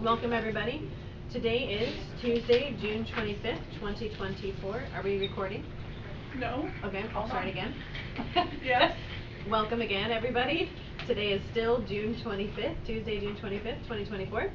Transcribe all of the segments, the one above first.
Welcome everybody. Today is Tuesday, June 25th, 2024. Are we recording? No. Okay, I'll start again. Yes. Welcome again everybody. Today is still June 25th, Tuesday, June 25th, 2024.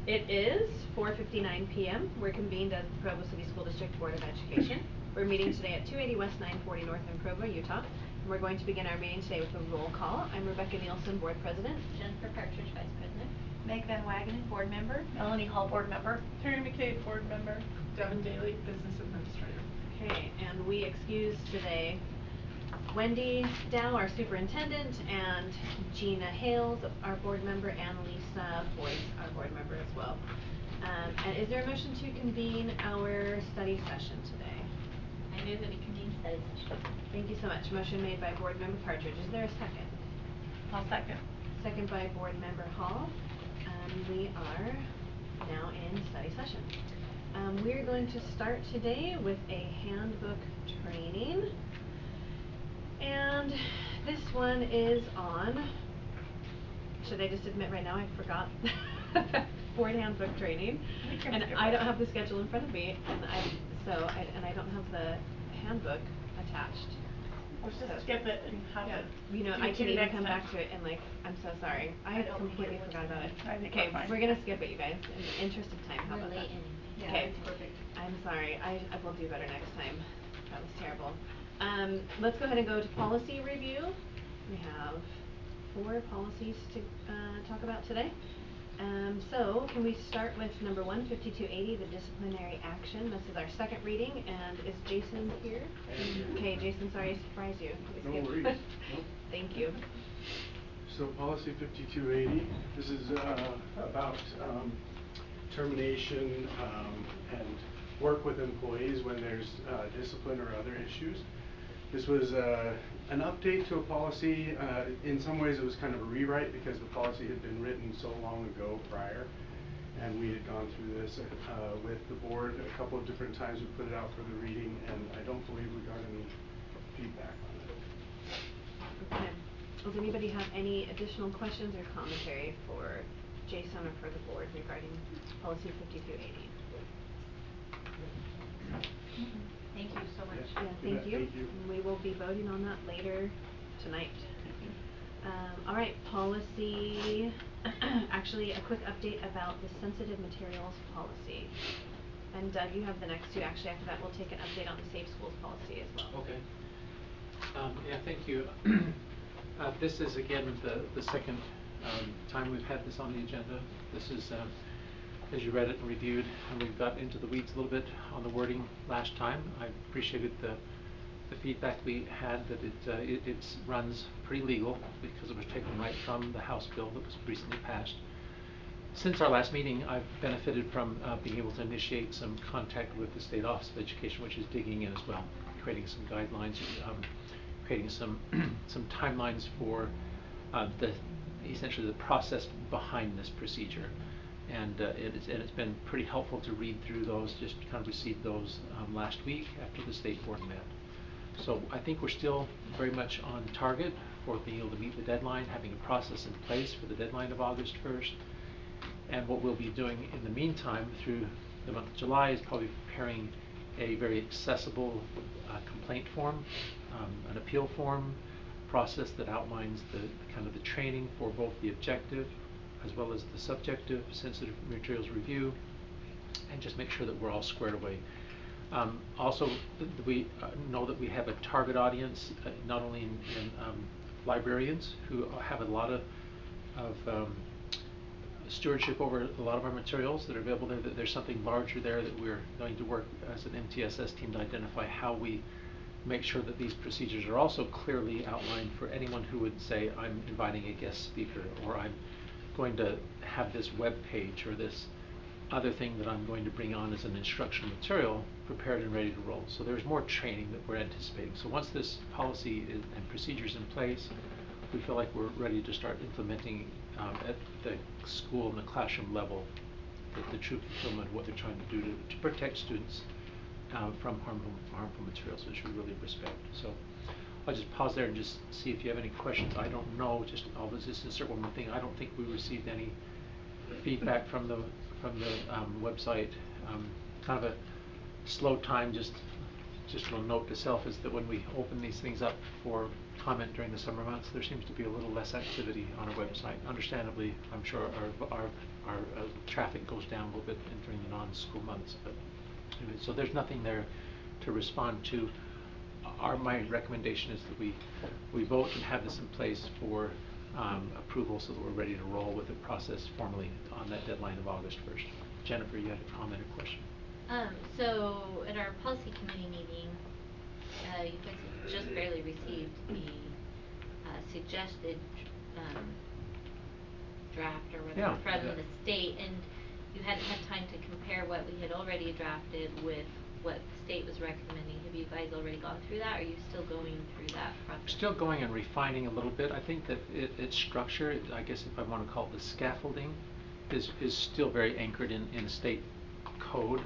It is 4:59 p.m. We're convened as the Provo City School District Board of Education. We're meeting today at 280 West 940 North in Provo, Utah. And we're going to begin our meeting today with a roll call. I'm Rebecca Nielsen, Board President. Jennifer Partridge, Vice President. Meg Van Wagenen, Board Member. Melanie Hall, Board Member. Terry McCabe, Board Member. Devin Daly, Business Administrator. Okay, and we excuse today Wendy Dow, our Superintendent, and Gina Hales, our Board Member, and Lisa Boyce, our Board Member as well. And is there a motion to convene our study session today? I move that we convene study session. Thank you so much. Motion made by Board Member Partridge. Is there a second? I'll second. Second by Board Member Hall. We are now in study session. We're going to start today with a handbook training. And this one is on, should I just admit right now I forgot board handbook training. And I don't have the schedule in front of me, and I don't have the handbook attached. Let's just skip it and have it. You know, I can even come back to it and I'm so sorry. I completely forgot about it. Okay, we're gonna skip it, you guys, in the interest of time. How about that? Yeah, Okay, perfect. I'm sorry. I will do better next time. That was terrible. Let's go ahead and go to policy review. We have 4 policies to talk about today. So can we start with number 1, 5280, the disciplinary action. This is our second reading, and is Jason here? Okay, Jason, sorry to surprise you. No worries. Nope. Thank you. So policy 5280, this is about termination and work with employees when there's discipline or other issues. This was an update to a policy. In some ways it was kind of a rewrite because the policy had been written so long ago prior, and we had gone through this with the board a couple of different times. We put it out for the reading, and I don't believe we got any feedback on it. Okay. Does anybody have any additional questions or commentary for Jason or for the board regarding policy 5280? Thank you so much. Yeah, thank you. Thank you. We will be voting on that later tonight. All right, policy, actually a quick update about the sensitive materials policy. And Doug, you have the next 2. Actually, after that, we'll take an update on the safe schools policy as well. Okay. Yeah, thank you. This is again the second time we've had this on the agenda. This is, as you read it and reviewed, and we got into the weeds a little bit on the wording last time. I appreciated the feedback we had that it runs pretty legal because it was taken right from the House bill that was recently passed. Since our last meeting, I've benefited from being able to initiate some contact with the State Office of Education, which is digging in as well, creating some guidelines, creating some timelines for essentially the process behind this procedure. And it's been pretty helpful to read through those, just kind of received those last week after the state board met. So I think we're still very much on target for being able to meet the deadline, having a process in place for the deadline of August 1st. And what we'll be doing in the meantime through the month of July is probably preparing a very accessible complaint form, an appeal form, process that outlines the kind of the training for both the objective as well as the subjective sensitive materials review, and just make sure that we're all squared away. Also, we know that we have a target audience, not only in librarians who have a lot of stewardship over a lot of our materials that are available there, that there's something larger there that we're going to work as an MTSS team to identify how we make sure that these procedures are also clearly outlined for anyone who would say, I'm inviting a guest speaker, or I'm going to have this web page or this other thing that I'm going to bring on as an instructional material prepared and ready to roll. So there's more training that we're anticipating. So once this policy and procedures in place, we feel like we're ready to start implementing at the school and the classroom level the true fulfillment of what they're trying to do to protect students from harmful materials, which we really respect. So I'll just pause there and just see if you have any questions. I don't know, I'll just insert one more thing. I don't think we received any feedback from from the website. Kind of a slow time, just a little note to self is that when we open these things up for comment during the summer months, there seems to be a little less activity on our website. Understandably, I'm sure our traffic goes down a little bit during the non-school months, but anyway, so there's nothing there to respond to. My recommendation is that we vote and have this in place for approval so that we're ready to roll with the process formally on that deadline of August 1st. Jennifer, you had a comment or question? So at our policy committee meeting, you guys had just barely received the suggested draft or whatever from the state, and you hadn't had time to compare what we had already drafted with what the state was recommending. Have you guys already gone through that, or are you still going through that process? Still going and refining a little bit. I think that its structure, I guess if I want to call it the scaffolding, is still very anchored in state code.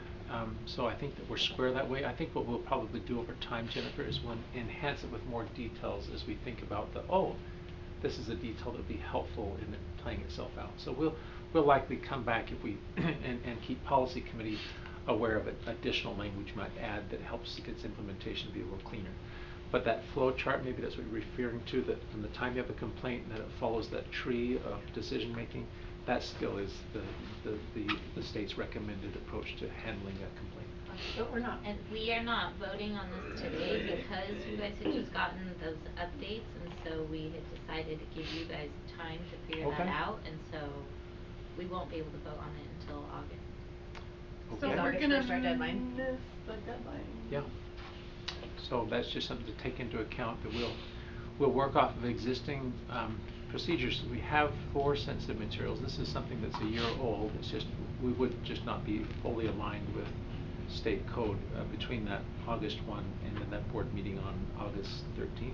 So I think that we're square that way. I think what we'll probably do over time, Jennifer, is we'll enhance it with more details as we think about this is a detail that would be helpful in it playing itself out. So we'll likely come back if we and keep policy committee aware of it. Additional language might add that helps its implementation to be a little cleaner. But that flow chart, maybe that's what you're referring to, that from the time you have a complaint that it follows that tree of decision making, that still is the state's recommended approach to handling a complaint. But we're not. And we are not voting on this today because you guys had just gotten those updates, and so we had decided to give you guys time to figure that out, and so we won't be able to vote on it until August. So Okay. we're August gonna 1st our deadline? miss the deadline. Yeah. So that's just something to take into account, that we'll work off of existing procedures we have for sensitive materials. This is something that's a year old. It's just we would just not be fully aligned with state code between that August 1 and then that board meeting on August 13th.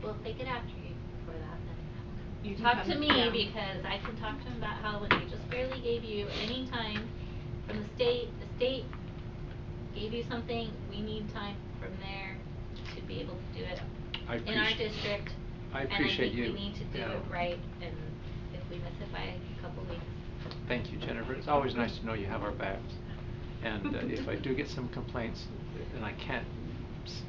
We'll take it after you for that then. You can Talk come, to me yeah. because I can talk to them about how when they just barely gave you any time from the state gave you something, we need time from there to be able to do it in our district. I appreciate you. And I think we need to do it right, and if we miss it by a couple weeks. Thank you, Jennifer. It's always nice to know you have our backs. And if I do get some complaints and I can't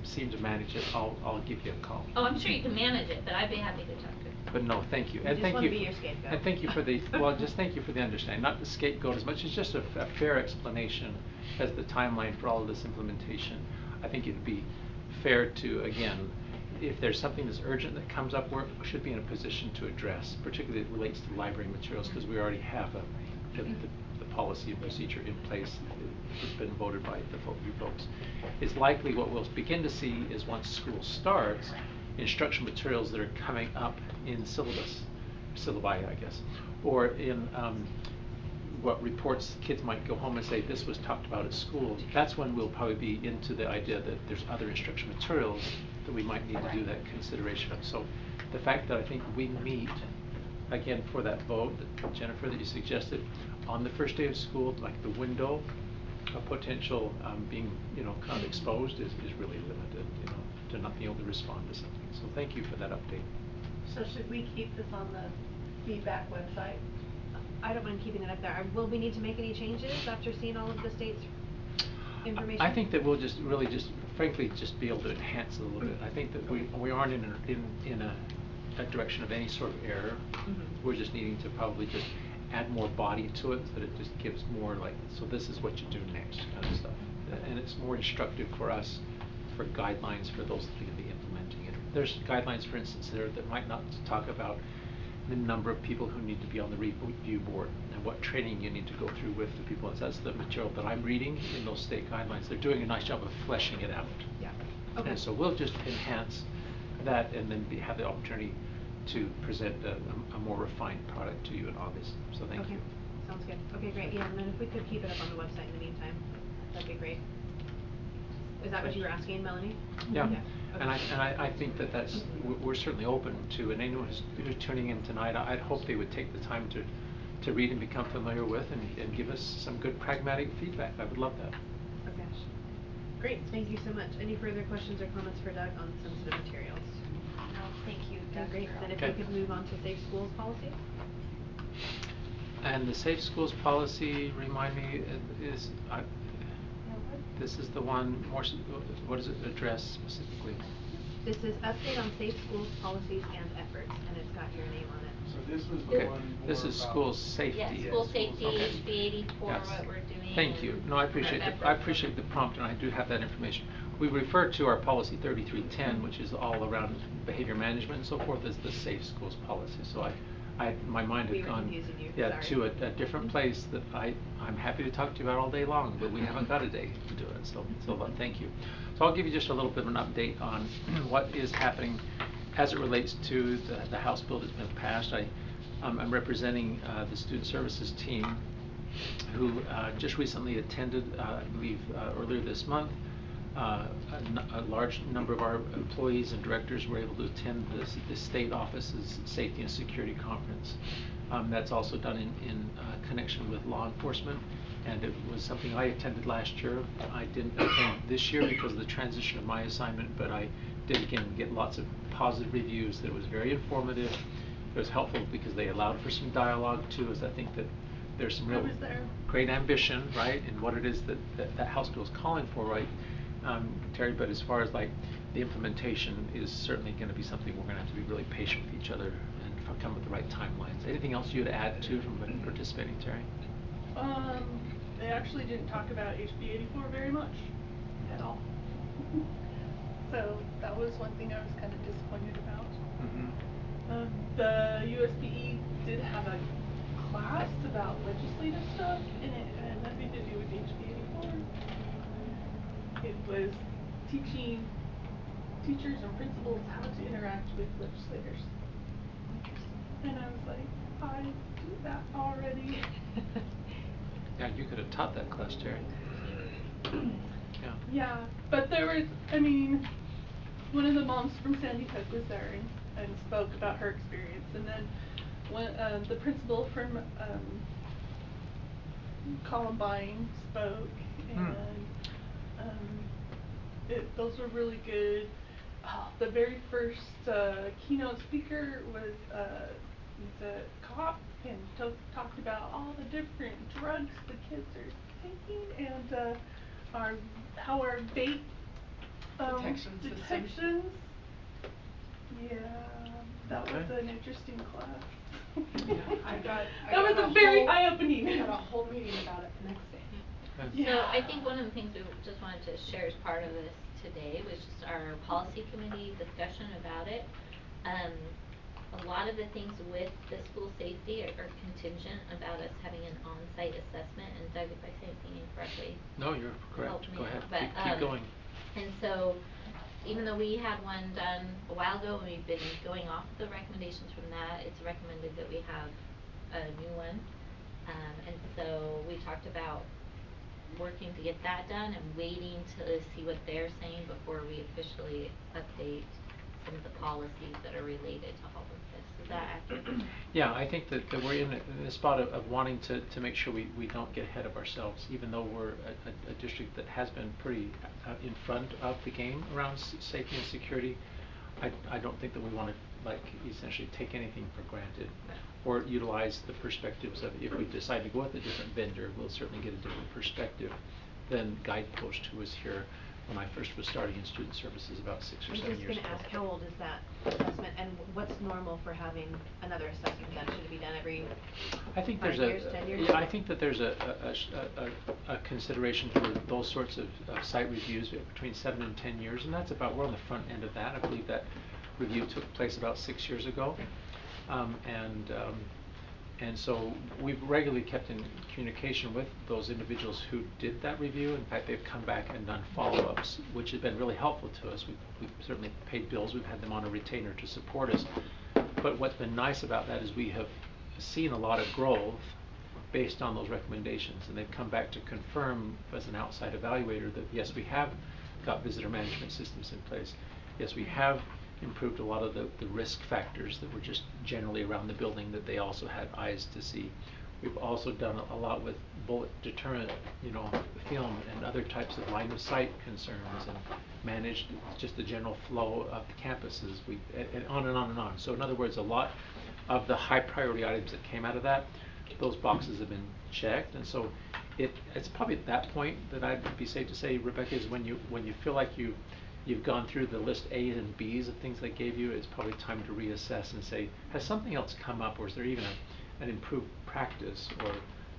seem to manage it, I'll give you a call. Oh, I'm sure you can manage it, but I'd be happy to talk to you. But no, thank you. We And just thank wanna you. be your scapegoat. And thank you for the just thank you for the understanding. Not the scapegoat as much as just a fair explanation as the timeline for all of this implementation. I think it'd be fair to, again, if there's something that's urgent that comes up, we should be in a position to address, particularly it relates to library materials, because we already have the policy and procedure in place. It's been voted by you folks. It's likely what we'll begin to see is once school starts, instructional materials that are coming up in syllabi, I guess, or in what reports kids might go home and say this was talked about at school. That's when we'll probably be into the idea that there's other instructional materials that we might need to do that consideration of. So the fact that I think we meet again for that vote, Jennifer, that you suggested on the first day of school, like the window of potential being kind of exposed is really limited, to not being able to respond to something. So thank you for that update. So should we keep this on the feedback website? I don't mind keeping it up there. Will we need to make any changes after seeing all of the state's information? I think that we'll just really frankly be able to enhance it a little bit. I think that we aren't in a direction of any sort of error. We're just needing to probably just add more body to it, so that it just gives more so this is what you do next kind of stuff. And it's more instructive for us for guidelines for those that are going to be implementing it. There's guidelines, for instance, there that might not talk about the number of people who need to be on the review board and what training you need to go through with the people. That's the material that I'm reading in those state guidelines. They're doing a nice job of fleshing it out. Yeah. Okay. And so we'll just enhance that and then have the opportunity to present a more refined product to you in August. So thank you. Sounds good. Okay, great. Yeah, and then if we could keep it up on the website in the meantime, that'd be great. Is that what you were asking, Melanie? Yeah. Okay. And I think that's we're certainly open to, and anyone who's tuning in tonight, I'd hope they would take the time to read and become familiar with and give us some good pragmatic feedback. I would love that. Okay. Great. Thank you so much. Any further questions or comments for Doug on sensitive materials? No, thank you, Okay, Doug. great. Then if Okay. we could move on to safe schools policy. And the Safe Schools policy, remind me, this is the one what does it address specifically? This is update on safe schools policies and efforts, and it's got your name on it. So this was the Okay, one more this is about- school safety. Yeah, Yeah, school schools, safety, okay. HB 84, Yes. what we're doing. Thank you. No, I appreciate our the efforts. prompt, and I do have that information. We refer to our policy 3310, which is all around behavior management and so forth, as the Safe Schools policy. So my mind We had were gone confusing you, to sorry. a different place that I'm happy to talk to you about all day long, but we haven't got a day to do it. So thank you. So I'll give you just a little bit of an update on what is happening as it relates to the House bill that's been passed. I'm representing the Student Services team who just recently attended, I believe earlier this month. A large number of our employees and directors were able to attend the state office's Safety and Security Conference. That's also done in connection with law enforcement, and it was something I attended last year. I didn't attend this year because of the transition of my assignment, but I did again get lots of positive reviews. That it was very informative. It was helpful because they allowed for some dialogue too, as I think that there's some real great ambition, right, in what it is that House bill is calling for, right, Terry, but as far as like the implementation is certainly going to be something we're going to have to be really patient with each other and come with the right timelines. Anything else you would add to from participating, Terry? They actually didn't talk about HB 84 very much at all. So that was one thing I was kind of disappointed about. The USPE did have a class about legislative stuff, and it had nothing to do with HB 84. It was teaching teachers and principals how to interact with legislators. And I was like, I do that already. Yeah, you could have taught that class, Terry. Yeah. Yeah, but there was, I mean, one of the moms from Sandy Hook was there and spoke about her experience, and then one the principal from Columbine spoke, and those were really good. Oh, the very first keynote speaker was the cop, and talked about all the different drugs the kids are taking, and how our vape detections. Yeah, that was an interesting class. That was a very eye-opening. We had a whole meeting about it the next day. So I think one of the things we just wanted to share as part of this today was just our policy committee discussion about it. A lot of the things with the school safety are contingent about us having an on-site assessment, and Doug, if I say anything incorrectly. No, you're correct. Go ahead. But, keep going. And so, even though we had one done a while ago, and we've been going off the recommendations from that, it's recommended that we have a new one. And so we talked about working to get that done and waiting to see what they're saying before we officially update some of the policies that are related to all of this. Is that accurate? Yeah, I think that we're in the spot of wanting to make sure we don't get ahead of ourselves, even though we're a district that has been pretty in front of the game around safety and security. I don't think that we want to like essentially take anything for granted, or utilize the perspectives of, if we decide to go with a different vendor, we'll certainly get a different perspective than Guidepost, who was here when I first was starting in student services about 6 or 7 years ago. I was just going to ask, how old is that assessment, and what's normal for having another assessment done? Should it be done every I think 5 there's years, 10 years? Yeah, I think that there's a consideration for those sorts of site reviews between 7 and 10 years, and that's about, we're on the front end of that. I believe that review took place about 6 years ago, and so we've regularly kept in communication with those individuals who did that review. In fact, they've come back and done follow-ups, which has been really helpful to us. We've certainly paid bills. We've had them on a retainer to support us. But what's been nice about that is we have seen a lot of growth based on those recommendations, and they've come back to confirm as an outside evaluator that yes, we have got visitor management systems in place. Yes, we have improved a lot of the risk factors that were just generally around the building that they also had eyes to see. We've also done a lot with bullet deterrent, film and other types of line of sight concerns, and managed just the general flow of the campuses. And on and on and on. So in other words, a lot of the high priority items that came out of that those boxes have been checked, and so it's probably at that point that I'd be safe to say, Rebecca, is when you feel like you've gone through the list A's and B's of things they gave you, it's probably time to reassess and say, has something else come up, or is there even an improved practice or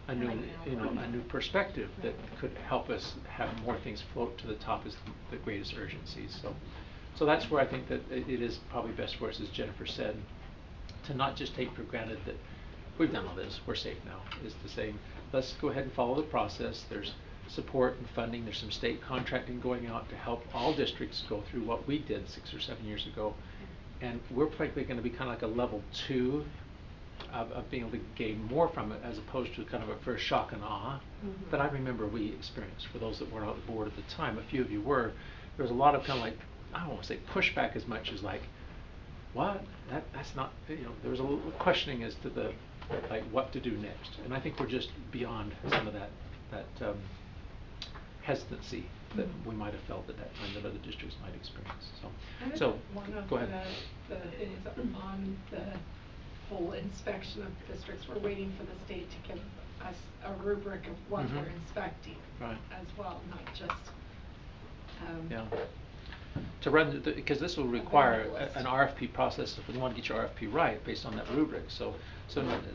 a new a new perspective that could help us have more things float to the top as the greatest urgencies. So that's where I think that it is probably best for us, as Jennifer said, to not just take for granted that we've done all this, we're safe now, is to say, let's go ahead and follow the process. There's support and funding, there's some state contracting going out to help all districts go through what we did 6 or 7 years ago. And we're probably going to be kind of like a level 2 of being able to gain more from it, as opposed to kind of a first shock and awe that I remember we experienced. For those that weren't on the board at the time, a few of you were, there was a lot of kind of like, I don't want to say pushback as much as like, what? That's not, there was a little questioning as to the, like, what to do next. And I think we're just beyond some of that hesitancy that we might have felt at that time that other districts might experience. So One of go ahead. the things on the whole inspection of districts, we're waiting for the state to give us a rubric of what we're inspecting as well, not just yeah. To run, because this will require an RFP process if we want to get your RFP right based on that rubric. So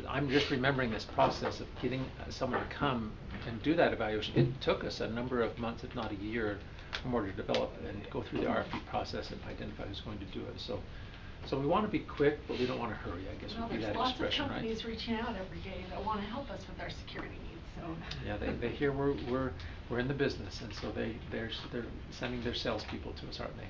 I'm just remembering this process of getting someone to come and do that evaluation. It took us a number of months, if not a year, in order to develop and go through the RFP process and identify who's going to do it. So we want to be quick, but we don't want to hurry, I guess would be that expression, right? There's lots of companies reaching out every day that want to help us with our security needs. So yeah, they hear we're in the business, and so they're sending their salespeople to us, aren't they?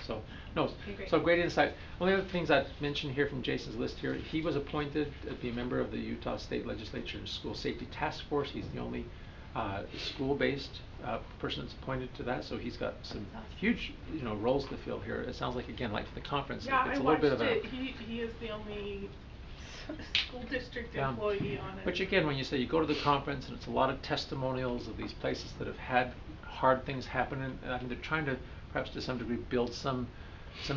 So no, so great insight. One of the other things I'd mention here from Jason's list here, he was appointed to be a member of the Utah State Legislature's School Safety Task Force. He's the only school-based person that's appointed to that, so he's got some huge roles to fill here. It sounds like, again, like the conference, it's a little bit of a he is the only school district employee on it. Which again, when you say you go to the conference and it's a lot of testimonials of these places that have had hard things happen, and I mean, they're trying to perhaps to some degree build some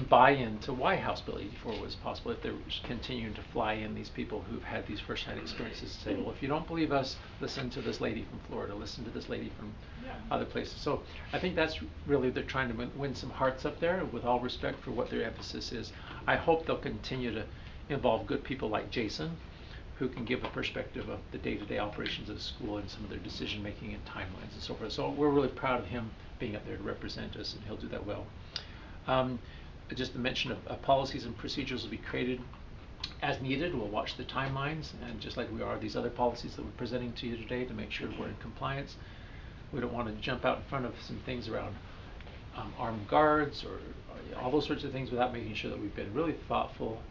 buy-in to why House Bill 84 was possible, if they're continuing to fly in these people who've had these first-hand experiences and say, well, if you don't believe us, listen to this lady from Florida, listen to this lady from other places. So I think that's really, they're trying to win some hearts up there, with all respect for what their emphasis is. I hope they'll continue to involve good people like Jason, who can give a perspective of the day-to-day operations of the school and some of their decision-making and timelines and so forth. So we're really proud of him being up there to represent us, and he'll do that well. Just the mention of policies and procedures will be created as needed. We'll watch the timelines, and just like we are these other policies that we're presenting to you today, to make sure we're in compliance. We don't want to jump out in front of some things around armed guards or all those sorts of things without making sure that we've been really thoughtful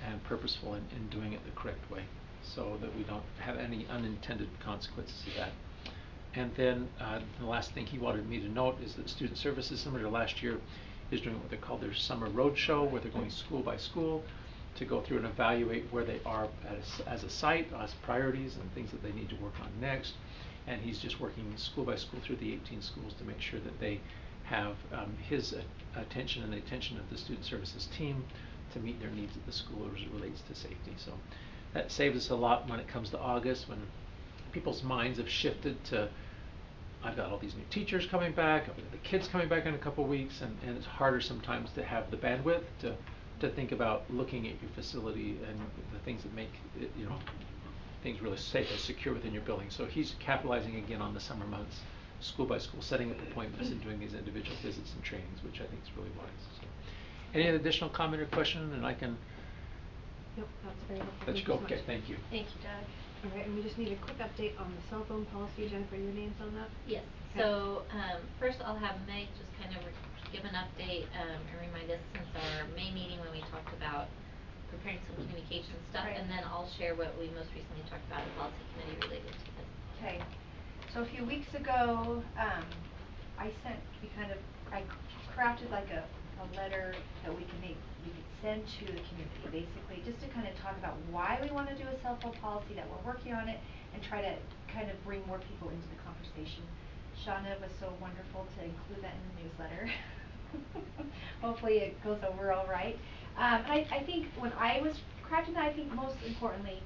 and purposeful in doing it the correct way, so that we don't have any unintended consequences of that. And then the last thing he wanted me to note is that Student Services, similar to last year, is doing what they call their summer roadshow, where they're going school by school to go through and evaluate where they are as a site, as priorities and things that they need to work on next. And he's just working school by school through the 18 schools to make sure that they have his attention and the attention of the Student Services team to meet their needs at the school as it relates to safety. So that saves us a lot when it comes to August, when people's minds have shifted to, I've got all these new teachers coming back, I've got the kids coming back in a couple of weeks, and it's harder sometimes to have the bandwidth to think about looking at your facility and the things that make it, things really safe and secure within your building. So he's capitalizing again on the summer months, school by school, setting up appointments and doing these individual visits and trainings, which I think is really wise. So, any additional comment or question, and I can Nope, that's very helpful. let you go. Okay, thank you. Thank you, Doug. All right, and we just need a quick update on the cell phone policy. Jennifer, your name's on that? Yes. Okay. So first I'll have Meg just kind of give an update and remind us since our May meeting when we talked about preparing some communication stuff, Right. and then I'll share what we most recently talked about in policy committee related to this. Okay. So a few weeks ago, I crafted like a letter that we could send to the community, basically, just to kind of talk about why we want to do a cell phone policy, that we're working on it, and try to kind of bring more people into the conversation. Shauna was so wonderful to include that in the newsletter. Hopefully it goes over all right. I think when I was crafting that, I think most importantly,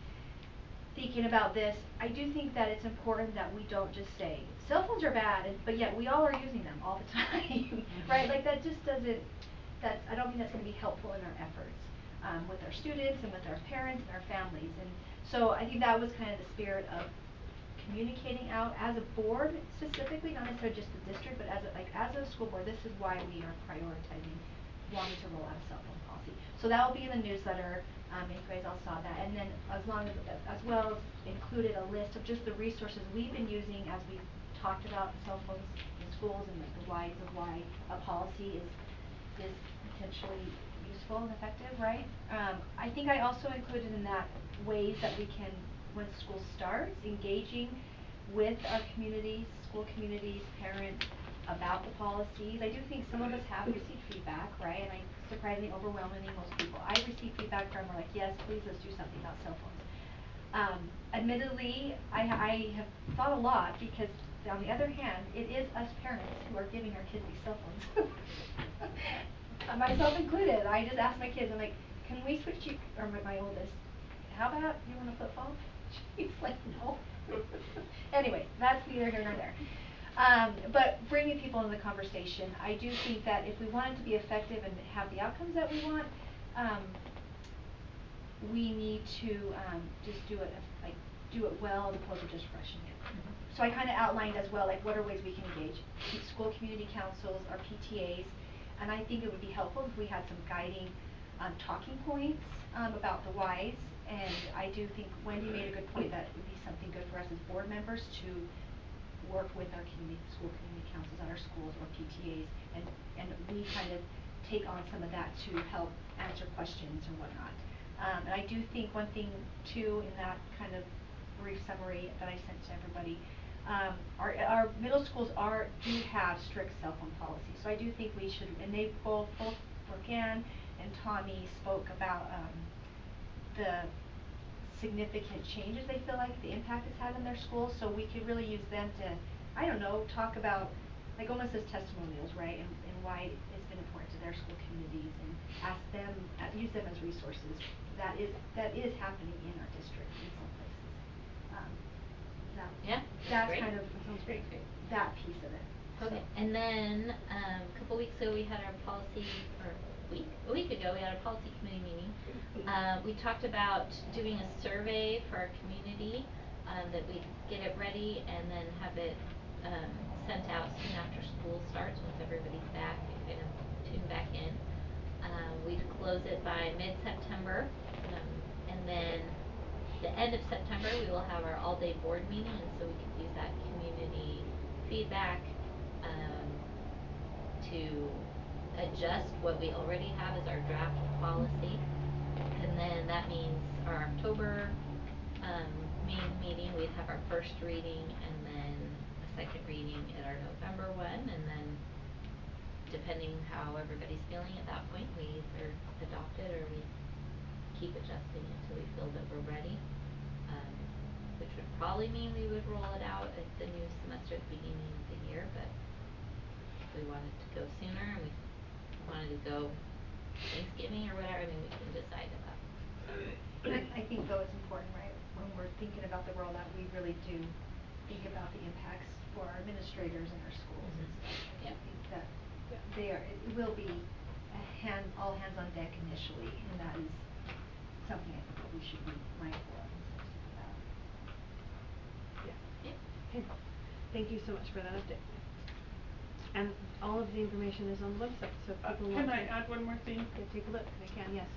thinking about this, I do think that it's important that we don't just say, cell phones are bad, but yet we all are using them all the time, right? Like that just doesn't, I don't think that's gonna be helpful in our efforts, with our students and with our parents and our families. And so I think that was kind of the spirit of communicating out as a board specifically, not necessarily just the district, but as a school board, this is why we are prioritizing wanting to roll out a cell phone policy. So that will be in the newsletter, and you guys all saw that. And then as well as included a list of just the resources we've been using as we've talked about cell phones in schools and like the whys of why a policy is potentially useful and effective, right? I think I also included in that ways that we can, when school starts, engaging with our communities, school communities, parents, about the policies. I do think some of us have received feedback, right? And surprisingly, overwhelmingly, most people I've received feedback from are like, yes, please, let's do something about cell phones. Admittedly, I have thought a lot because, on the other hand, it is us parents who are giving our kids these cell phones. Myself included. I just asked my kids, I'm like, can we switch you, or my oldest, how about you want a flip phone? She's like, no. Anyway, that's neither here nor there. But bringing people into the conversation, I do think that if we want it to be effective and have the outcomes that we want, we need to just do it well as opposed to just rushing it. So I kind of outlined as well, like what are ways we can engage school community councils, our PTAs, and I think it would be helpful if we had some guiding talking points about the whys. And I do think Wendy made a good point that it would be something good for us as board members to work with our school community councils at our schools or PTAs, and we kind of take on some of that to help answer questions and whatnot. And I do think one thing too in that kind of brief summary that I sent to everybody, our middle schools do have strict cell phone policies. So I do think we should, and they both Brooke-Ann and Tommy spoke about the significant changes they feel like the impact it's had on their schools. So we could really use them to, I don't know, talk about like almost as testimonials, right? And why it's been important to their school communities, and ask them, use them as resources. That is happening in our district in some places. That's great. kind of that sounds great. that piece of it. Okay, So. and then a couple weeks ago we had our policy, or a week ago we had a policy committee meeting. We talked about doing a survey for our community, that we get it ready and then have it sent out soon after school starts, once everybody's back and kind of tune back in. We'd close it by mid-September, and then the end of September we will have our all-day board meeting, and so we could use that community feedback to adjust what we already have as our draft policy. And then that means our October main meeting, we'd have our first reading and then a second reading at our November one, and then depending how everybody's feeling at that point, we either adopt it or we keep adjusting until we feel that we're ready, which would probably mean we would roll it out at the new semester at the beginning of the year. But if we wanted to go sooner and we wanted to go Thanksgiving or whatever, I mean, we can decide about. I think though it's important, right, when we're thinking about the rollout, we really do think about the impacts for our administrators and our schools and stuff. I think that it will be all hands on deck initially, and that is something I think that we should be mindful of and sensitive about. Okay. Thank you so much for that update. And all of the information is on the website, so if people want to. Can I add one more thing? Yeah, take a look. They can, yes.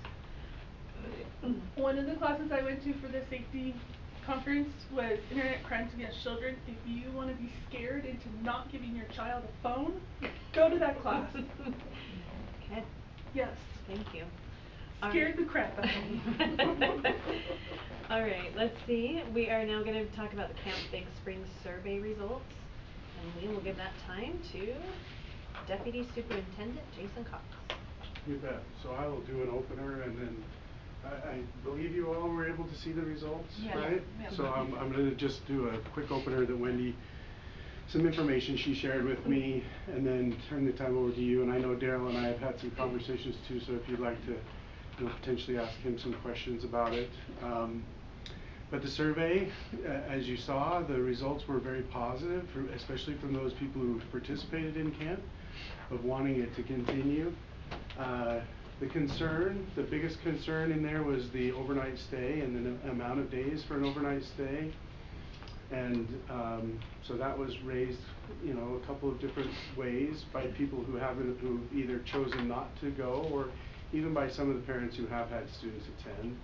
One of the classes I went to for the safety conference was Internet Crimes Against Children. If you want to be scared into not giving your child a phone, go to that class. Okay. Yes. Thank you. Scared the crap out of me. All right, let's see. We are now going to talk about the Camp Big Spring survey results, and we will give that time to Deputy Superintendent Jason Cox. You bet. So I will do an opener, and then I believe you all were able to see the results, right? Yeah. So I'm going to just do a quick opener that Wendy, some information she shared with me, and then turn the time over to you. And I know Daryl and I have had some conversations too, so if you'd like to potentially ask him some questions about it. But the survey, as you saw, the results were very positive, especially from those people who participated in camp, of wanting it to continue. The biggest concern in there was the overnight stay and the amount of days for an overnight stay. And so that was raised, you know, a couple of different ways by people who've either chosen not to go, or even by some of the parents who have had students attend.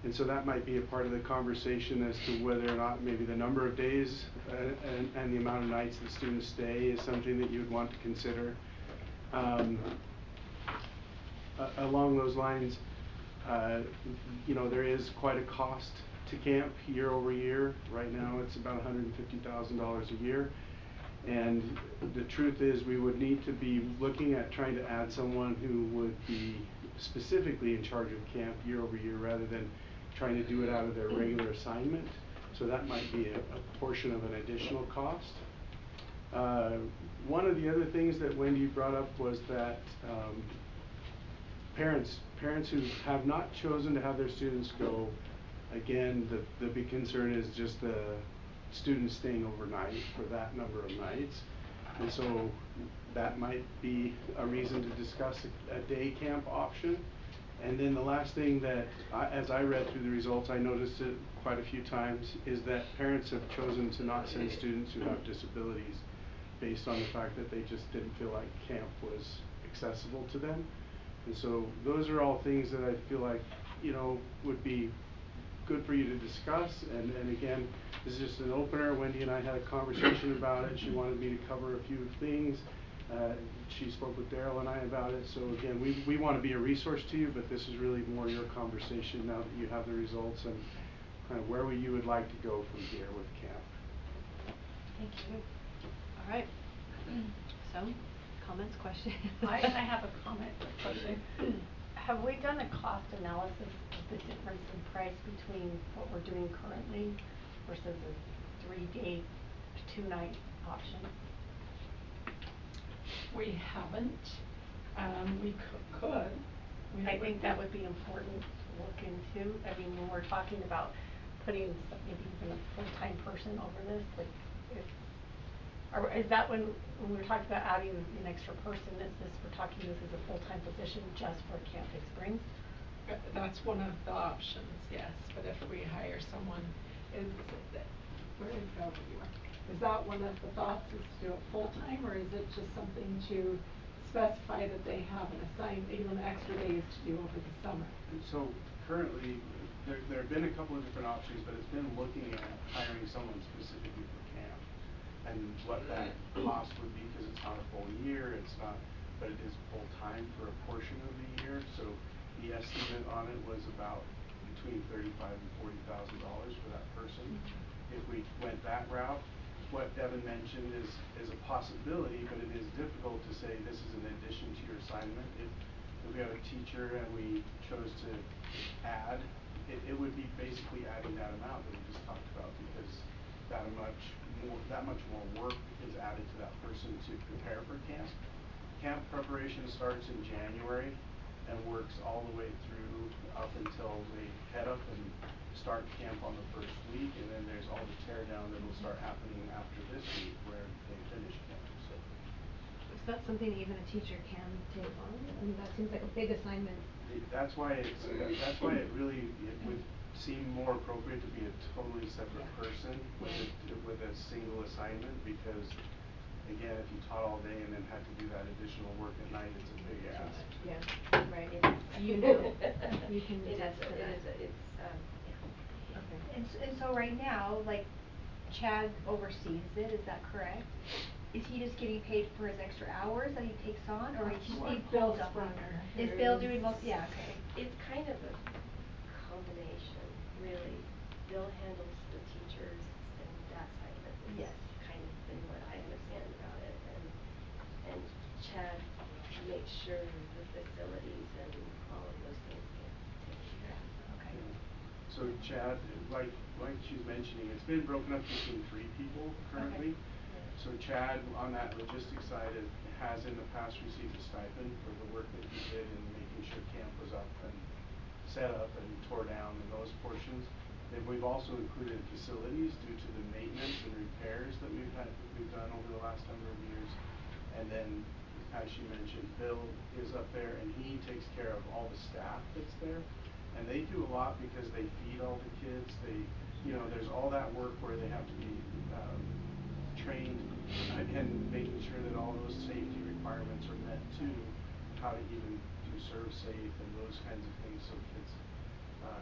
And so that might be a part of the conversation as to whether or not maybe the number of days and the amount of nights that students stay is something that you would want to consider. Along those lines, you know, there is quite a cost to camp year over year. Right now it's about $150,000 a year. And the truth is we would need to be looking at trying to add someone who would be specifically in charge of camp year over year rather than trying to do it out of their regular assignment. So that might be a portion of an additional cost. One of the other things that Wendy brought up was that parents who have not chosen to have their students go, again, the big concern is just the students staying overnight for that number of nights. And so that might be a reason to discuss a day camp option. And then the last thing that, as I read through the results, I noticed it quite a few times, is that parents have chosen to not send students who have disabilities based on the fact that they just didn't feel like camp was accessible to them. And so those are all things that I feel like, you know, would be good for you to discuss. And again, this is just an opener. Wendy and I had a conversation about it. She wanted me to cover a few things. She spoke with Daryl and I about it. So again, we want to be a resource to you, but this is really more your conversation now that you have the results and kind of where you would like to go from here with camp. Thank you. All right. So, comments, questions? I have a comment or question. Have we done a cost analysis of the difference in price between what we're doing currently versus a 3-day, 2-night option? We haven't. We could. I think that would be important to look into. I mean, when we're talking about putting maybe even a full-time person over this, like, is that when we're talking about adding an extra person, we're talking this as a full-time position just for Camp Big Springs? That's one of the options, yes. But if we hire someone, is that one of the thoughts, is to do it full-time, or is it just something to specify that they have an assigned, even extra days to do over the summer? And so currently, there have been a couple of different options, but it's been looking at hiring someone specifically for camp and what that cost would be, because it's not a full year, but it is full-time for a portion of the year. So the estimate on it was about between $35,000 and $40,000 for that person. If we went that route, what Devin mentioned is a possibility, but it is difficult to say this is in addition to your assignment. If we have a teacher and we chose to add, it would be basically adding that amount that we just talked about, because that much more work is added to that person to prepare for camp. Camp preparation starts in January and works all the way through up until they head up and start camp on the first week, and then there's all the tear down that will start happening after this week where they finish camp. So is that something even a teacher can take on? I mean, that seems like a big assignment. That's why it would seem more appropriate to be a totally separate person with a single assignment, because again, if you taught all day and then had to do that additional work at night, it's a big ask. Yeah, right. It is. You know, you can attest to that. Yeah. Okay. And so right now, like, Chad oversees it, is that correct? Is he just getting paid for his extra hours that he takes on, or is he pulled up on her? Is Bill doing most? Yeah, okay. It's kind of a combination, really. Bill handles the teachers and that side of it. Yes. Kind of been what I understand about it, and Chad makes sure the facilities and all of those things get taken care of. Okay. So Chad, like she's mentioning, it's been broken up between 3 people currently. Okay. So Chad, on that logistics side, has in the past received a stipend for the work that he did in making sure camp was up and set up and tore down and those portions. And we've also included facilities due to the maintenance and repairs that we've done over the last number of years. And then, as she mentioned, Bill is up there and he takes care of all the staff that's there. And they do a lot because they feed all the kids. There's all that work where they have to be trained and making sure that all those safety requirements are met too. How to even do serve safe and those kinds of things so kids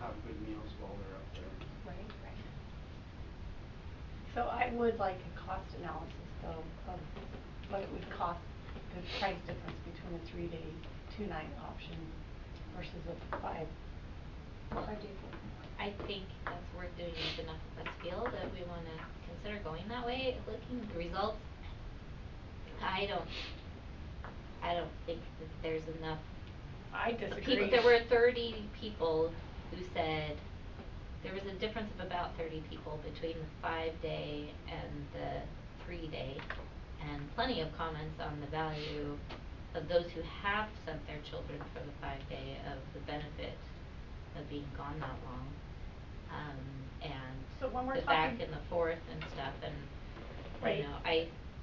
have good meals while they're up there. Right. So I would like a cost analysis though of what it would cost, the price difference between a 3-day, 2-night option versus a 5-day. I think that's worth doing if enough of us feel that we wanna consider going that way. Looking at the results, I don't think that there's enough. I disagree. There were 30 people who said there was a difference of about 30 people between the 5-day and the 3-day, and plenty of comments on the value of those who have sent their children for the 5-day of the benefit of being gone that long. So when we're the talking back and the forth and stuff, and right. you know,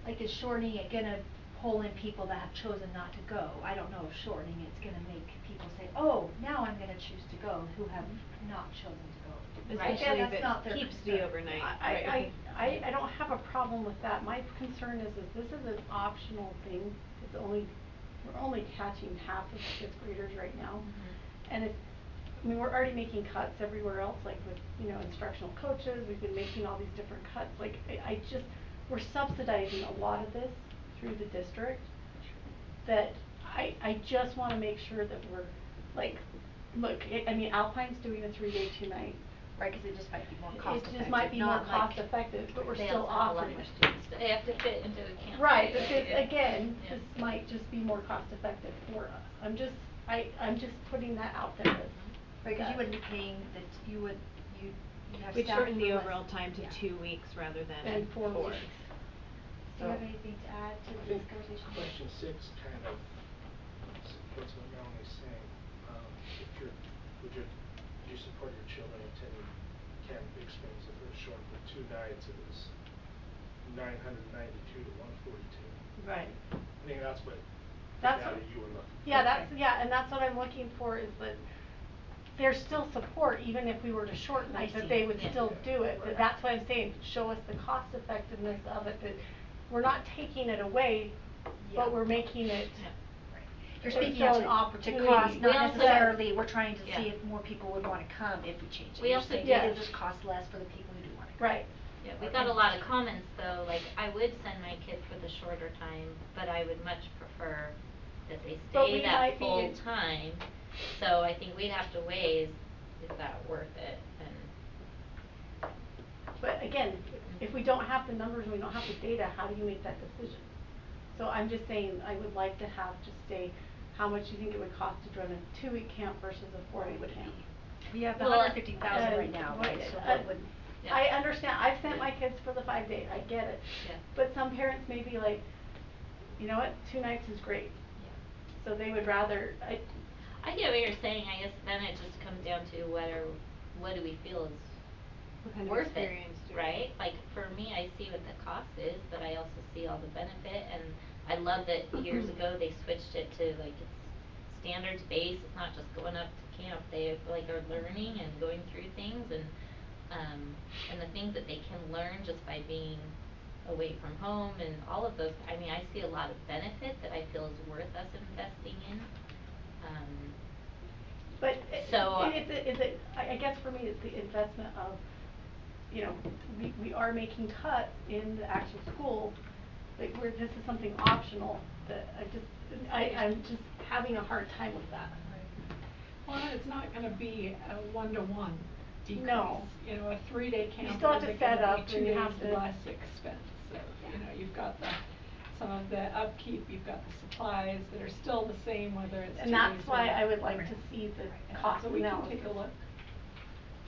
Like, is shortening it gonna pull in people that have chosen not to go? I don't know if shortening it's gonna make people say, oh, now I'm gonna choose to go, who have not chosen to go. Especially Again, if that's not it their keeps concern. the overnight. I don't have a problem with that. My concern is this is an optional thing. We're only catching half of the 5th graders right now. And we're already making cuts everywhere else, like with, instructional coaches, we've been making all these different cuts. Like, we're subsidizing a lot of this through the district, that I just wanna make sure that we're, like, look, Alpine's doing a 3-day, 2-night. Right, cause it just might be more cost effective. It just might be more cost effective, but we're they still also have a lot offering more it. students. They have to fit into the campus. Right, but this, Yeah. again, Yeah. this might just be more cost effective for us. I'm just putting that out there as. Right, cause you wouldn't be paying you have We'd staff shorten for the less- overall time to yeah. 2 weeks rather than And 4 4. weeks. Do you have anything to add to I this think conversation? question 6 kind of supports what Melanie's saying. Would you support your children attending Camp Big Springs if it was short for 2 nights? It was 992 to 142. Right. I think that's what That's data what, you were looking for. yeah, and that's what I'm looking for is that there's still support even if we were to shorten I it, that see. they would Yeah. still do it. Right. That's what I'm saying, show us the cost effectiveness of it, that we're not taking it away, Yeah. but we're making it. Yeah. You're There's speaking still to an opportunity. cost, We not also- necessarily, we're trying to see Yeah. if more people would wanna come if we change it. We You're also saying did- it'll just cost less for the people who do wanna come. Right. Yeah, we got a lot of comments though, like I would send my kid for the shorter time, but I would much prefer that they But stay we that might be full in- time. So I think we'd have to weigh, is that worth it? And But again, if we don't have the numbers and we don't have the data, how do you make that decision? So I'm just saying, I would like to have, just say, how much do you think it would cost to run a 2-week camp versus a 4-week camp? We have the Well, 150,000 right now, right, so what would. Yeah. I understand, I've sent my kids for the 5-day, I get it. Yeah. But some parents may be like, you know what, 2 nights is great. Yeah. So they would rather, I get what you're saying, I guess then it just comes down to what do we feel is What kind of worth it, experience do we right? want? Like for me, I see what the cost is, but I also see all the benefit, and I love that years ago they switched it to like it's standards based, it's not just going up to camp, they like are learning and going through things and the things that they can learn just by being away from home and all of those, I mean I see a lot of benefit that I feel is worth us investing in. but So is it, I guess for me it's the investment of, we are making cuts in the actual schools, like this is something optional that I'm just having a hard time with that. Well, it's not gonna be a 1-to-1 decrease. No. A 3-day camp still have to isn't set gonna up be 2 and you days have to- less expensive. You've got some of the upkeep, you've got the supplies that are still the same, whether it's 2 days. And that's why I would like Right. to see the Yeah, cost so we can analysis. take a look.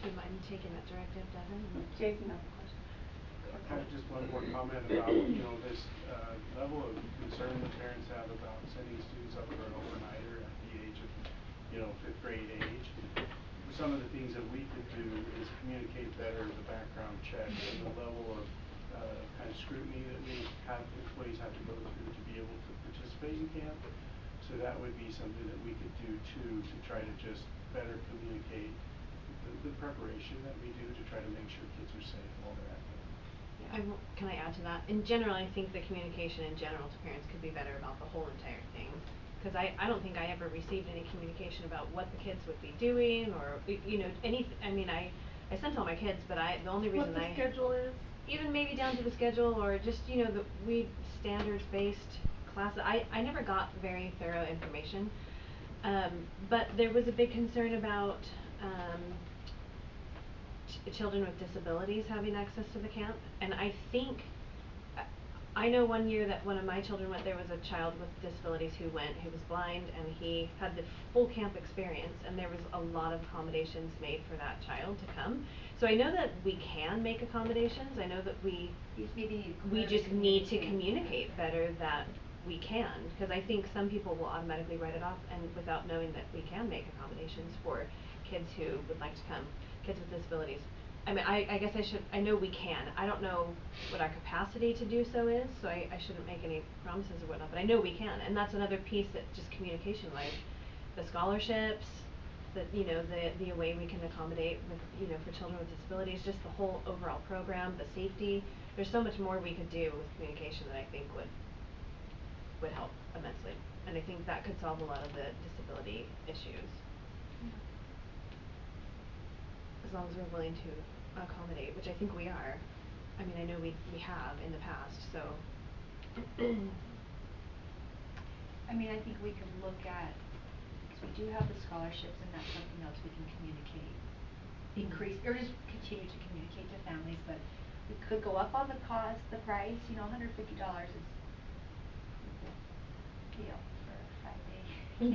Do you mind taking that directive, Devin? Jason has a question. I have just one more comment about, this level of concern that parents have about sending students up for an overnighter at the age of, 5th grade age. some of the things that we could do is communicate better the background check and the level of kind of scrutiny that we have, employees have to go through to be able to participate in camp. So that would be something that we could do too, to try to just better communicate the preparation that we do to try to make sure kids are safe while they're at camp. Yeah, can I add to that? In general, I think the communication in general to parents could be better about the whole entire thing. Cause I don't think I ever received any communication about what the kids would be doing or, you know, I mean, I sent all my kids, but the only reason What the schedule is? even maybe down to the schedule or just, you know, standards-based class, I never got very thorough information. But there was a big concern about, children with disabilities having access to the camp, and I think, I know one year that one of my children went, there was a child with disabilities who went, who was blind, and he had the full camp experience, and there was a lot of accommodations made for that child to come. So I know that we can make accommodations, I know that we just need to communicate better that we can, cause I think some people will automatically write it off and without knowing that we can make accommodations for kids who would like to come, kids with disabilities. I mean, I guess I know we can. I don't know what our capacity to do so is, so I shouldn't make any promises or whatnot, but I know we can, and that's another piece that just communication, like the scholarships, the, you know, the way we can accommodate with, you know, for children with disabilities, just the whole overall program, the safety. There's so much more we could do with communication that I think would help immensely, and I think that could solve a lot of the disability issues. As long as we're willing to accommodate, which I think we are. I mean, I know we have in the past, so. I mean, I think we could look at, cause we do have the scholarships and that's something else we can communicate. Increase, or just continue to communicate to families, but we could go up on the cost, the price, you know, $150 is deal for a 5-day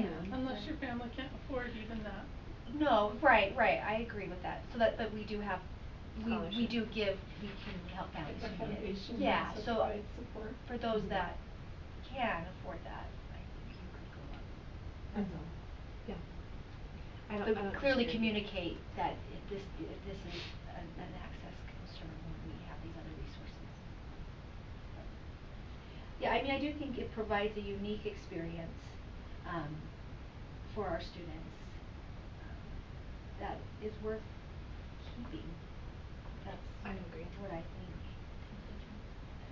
camp. Unless your family can't afford even that. No, right, I agree with that, so that we do have, we do give, we can help families Like who a need it. foundation Yeah, that so provides support. for those that can afford that, I think you could go up, that's all. Yeah. I don't But clearly disagree. communicate that if this is an access concern when we have these other resources. Yeah, I mean, I do think it provides a unique experience, for our students, that is worth keeping. That's I agree. what I think.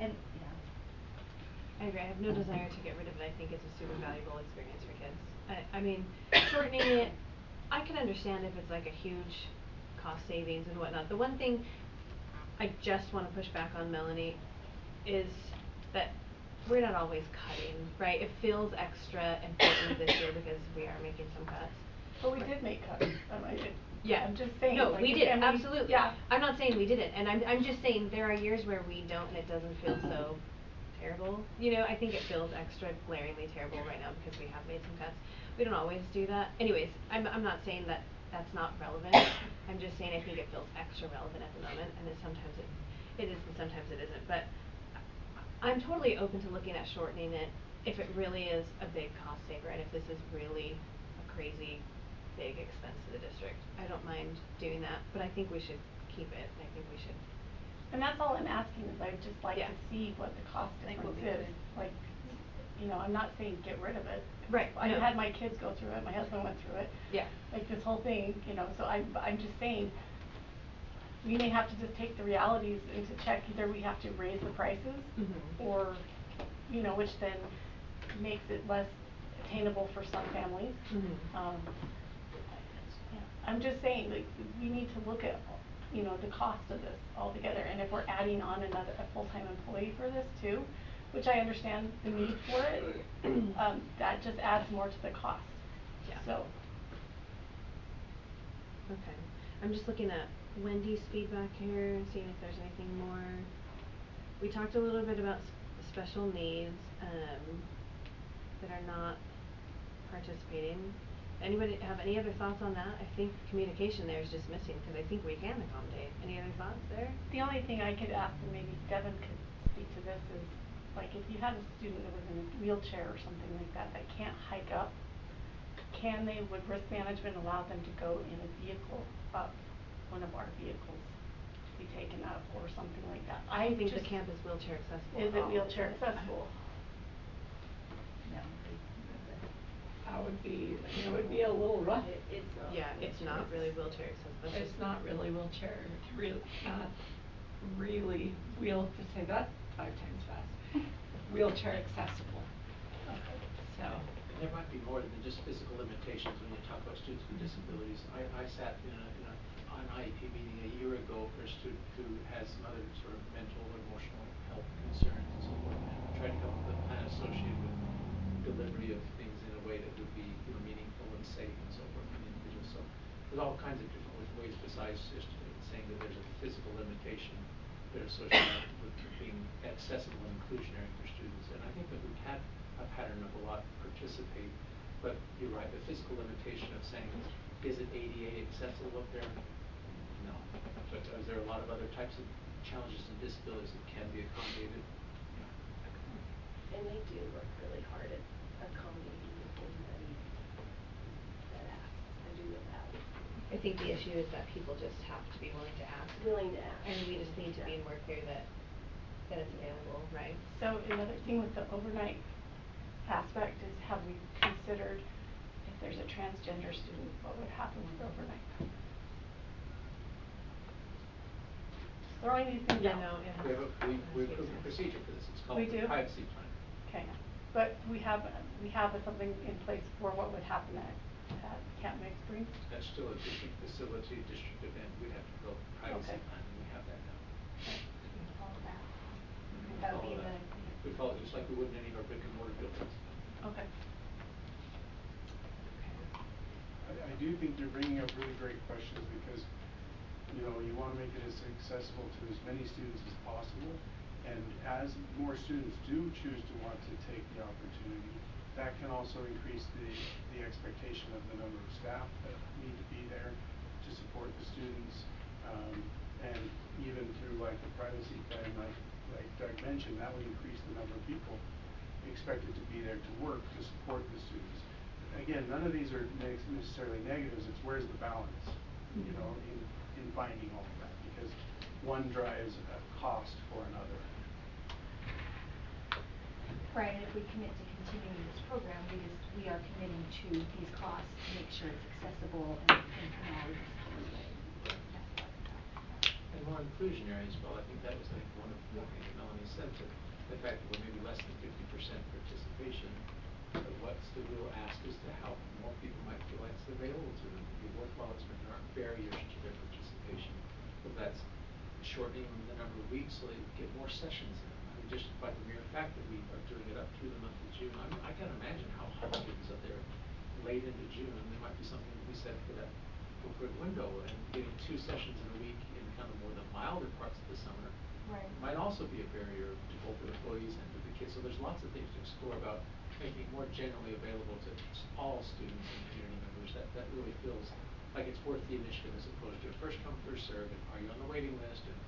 And, yeah. I agree, I have no desire to get rid of it, I think it's a super valuable experience for kids. I mean, shortening it, I can understand if it's like a huge cost savings and whatnot. The one thing I just wanna push back on, Melanie, is that we're not always cutting, right? It feels extra important this year because we are making some cuts. But we did make cuts, Yeah. I'm just saying, No, like, we if did, families, absolutely. yeah. I'm not saying we didn't, and I'm just saying there are years where we don't and it doesn't feel so terrible. You know, I think it feels extra glaringly terrible right now because we have made some cuts. We don't always do that. Anyways, I'm not saying that that's not relevant. I'm just saying I think it feels extra relevant at the moment, and then sometimes it is and sometimes it isn't. But I'm totally open to looking at shortening it if it really is a big cost saver and if this is really a crazy big expense to the district. I don't mind doing that, but I think we should keep it. I think we should. And that's all I'm asking is I'd just like Yeah. to see what the cost Like what difference we is, could- like, you know, I'm not saying get rid of it. Right, I no. had my kids go through it, my husband went through it. Yeah. Like this whole thing, you know, so I'm just saying, we may have to just take the realities into check, either we have to raise the prices Mhm. or, you know, which then makes it less attainable for some families. Mhm. Yeah, I'm just saying, like, we need to look at, you know, the cost of this altogether, and if we're adding on a full-time employee for this too, which I understand the need for it, that just adds more to the cost. Yeah. So. Okay. I'm just looking at Wendy's feedback here and seeing if there's anything more. We talked a little bit about special needs, that are not participating. Anybody have any other thoughts on that? I think communication there is just missing because I think we can accommodate. Any other thoughts there? The only thing I could ask, and maybe Devin could speak to this, is like if you had a student that was in a wheelchair or something like that can't hike up, would risk management allow them to go in a vehicle up, one of our vehicles be taken up or something like that? I think the camp is wheelchair accessible. Is it wheelchair accessible? No, That would be, it would be a little rough. It's not. Yeah, it's not really wheelchair accessible. It's not really wheelchair, not really to say that 5 times fast, wheelchair accessible. So. And there might be more than just physical limitations when you talk about students with disabilities. I sat in an IEP meeting a year ago for a student who has some other sort of mental or emotional health concerns and so forth, and we tried to come up with a plan associated with delivery of things in a way that would be, meaningful and safe and so forth for the individual. So there's all kinds of different ways besides just saying that there's a physical limitation that are associated with being accessible and inclusionary for students. And I think that we've had a pattern of a lot participate, but you're right, the physical limitation of saying, is it ADA accessible up there? No. But is there a lot of other types of challenges and disabilities that can be accommodated? And they do work really hard at accommodating anybody that asks. I do know that. I think the issue is that people just have to be willing to ask. Willing to ask. And we just need to be more clear that it's available, right? So another thing with the overnight aspect is, have we considered if there's a transgender student, what would happen with overnight? Just throwing these things out. We approved a procedure for this. It's called We do? the privacy plan. Okay, but we have something in place for what would happen at Camp Big Springs? That's still a district facility, district event. We'd have to build a privacy plan, and we have that now. All that. We That would follow be that. We follow it just like we would in any of our brick and mortar buildings. Okay. I do think you're bringing up really great questions because, you want to make it as accessible to as many students as possible. And as more students do choose to want to take the opportunity, that can also increase the expectation of the number of staff that need to be there to support the students. And even through like the privacy plan, like Doug mentioned, that would increase the number of people expected to be there to work to support the students. Again, none of these are necessarily negatives. It's where's the balance, in finding all of that, because one drives a cost for another. Right, and if we commit to continuing this program, we are committing to these costs to make sure it's accessible and in all of these ways. That's part of that. And more inclusionary as well. I think that was one of the things that Melanie said, that the fact that we're maybe less than 50% participation, but what's the real ask as to how more people might feel like it's available to them to be worthwhile, so there aren't barriers to their participation. Whether that's shortening the number of weeks so they get more sessions in. I mean, just by the mere fact that we are doing it up through the month of June, I can't imagine how hot it is up there late into June. There might be something to be said for that appropriate window, and getting 2 sessions in a week in kind of more the milder parts of the summer might also be a barrier to both the employees and to the kids. So there's lots of things to explore about making it more generally available to all students and community members. That really feels like it's worth the initiative as opposed to a first come, first served, and are you on the waiting list? And